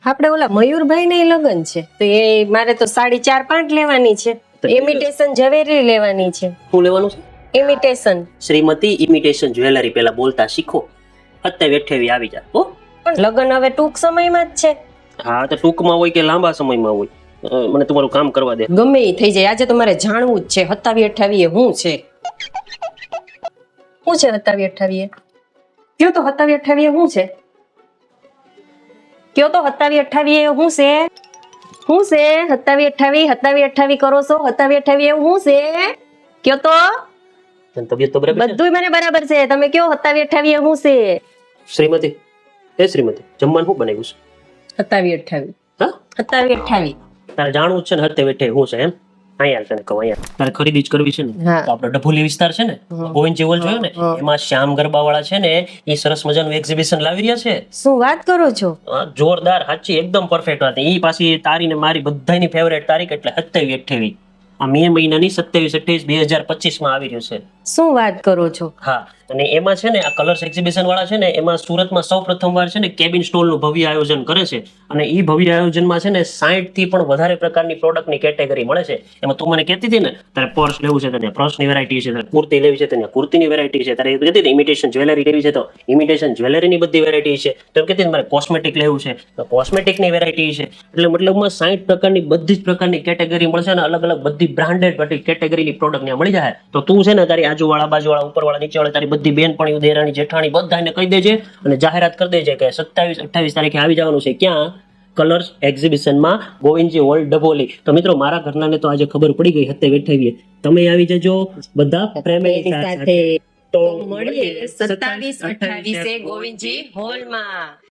આપણે ઓલા મયુરભાઈ ને લગન છે તો એ મારે તો 4.5 લેવાની છે. ઇમિટેશન જ્વેલરી લેવાની છે. શું લેવાનું છે? ઇમિટેશન. શ્રીમતી ઇમિટેશન જ્વેલરી પેલા બોલતા શીખો. અત્યારે વેઠેવી આવી જા હો. પણ લગન હવે ટૂંક સમયમાં જ છે. હા તો ટૂંકમાં હોય કે લાંબા સમયમાં હોય, મને તમારું કામ કરવા દે. ગમે એ થઈ જાય, આજે તો મારે જાણવું જ છે 27-28 શું છે. શું છે 27-28? કયો તો 27-28 શું છે? કયો તો 27-28 શું છે? શું છે 27-28 કરો છો? 27-28 શું છે? કયો તો. તબિયત તો બરાબર છે? બધુંય મને બરાબર છે, તમે કયો 27-28 શું છે? શ્રીમતી, શ્રીમતી જમવાનું શું બનાવ્યું છે? 27-28. હા 27-28. તારે જાણવું જ છે ને હતે વેઠે શું છે એમ? અહીંયા તને કહું, અહીંયા તારે ખરીદી જ કરવી છે ને હા. તો આપણે ડભોલી વિસ્તાર છે ને, ગોવિંદ જેવલ જોયું ને, એમાં શ્યામ ગરબા વાળા છે ને એ સરસ મજાનું એક્ઝિબિશન લાવી રહ્યા છે. શું વાત કરો છો? જોરદાર, સાચી એકદમ પરફેક્ટ વાત. ઈ પાછી તારી ને મારી બધાની ફેવરેટ તારીખ એટલે 27-28 આ મે મહિનાની 27-28-2025 માં આવી રહ્યું છે. શું વાત કરો છો? હા, અને એમાં છે ને આ કલર્સ એક્ઝિબિશન વાળા છે ને એમાં સુરતમાં સૌ પ્રથમવાર છે ને કેબિન સ્ટોલનું ભવ્ય આયોજન કરે છે. અને ઈ ભવ્ય આયોજનમાં છે ને 60 થી પણ વધારે પ્રકારની પ્રોડક્ટની કેટેગરી મળે છે. એમાં તું મને કહેતી હતી ને તારે પર્સ લેવું છે તો પર્સની વેરાયટી છે, તારે કુર્તી લેવી છે તો કુર્તીની વેરાયટી છે, તારે કહેતી હતી ઇમિટેશન જ્વેલરી લેવી છે તો ઇમિટેશન જ્વેલરીની બધી વેરાયટી છે, તો કહેતી હતી મારે કોસ્મેટિક લેવું છે તો કોસ્મેટિકની વેરાયટી છે. એટલે મતલબમાં 60 પ્રકારની બધી જ પ્રકારની કેટેગરી મળશે ને અલગ અલગ બધી બ્રાન્ડેડ બધી કેટેગરીની પ્રોડક્ટ ત્યાં મળી જાય. તો તું છે ને તારી આજુવાળા બાજુવાળા ઉપરવાળા નીચેવાળા તારી બધી બેનપણીઓ દેરાણી જેઠાણી બધાને કહી દેજે અને જાહેરાત કરી દેજે કે 27-28 તારીખે આવી જવાનું છે. ક્યાં? કલર્સ એક્ઝિબિશનમાં ગોવિંદજી હોલ ડભોલી. તો મિત્રો મારા ઘરનાને તો આજે ખબર પડી ગઈ 27-28 તમે આવી જજો બધા ફેમિલી સાથે. તો મળીએ 27-28 ગોવિંદજી હોલમાં.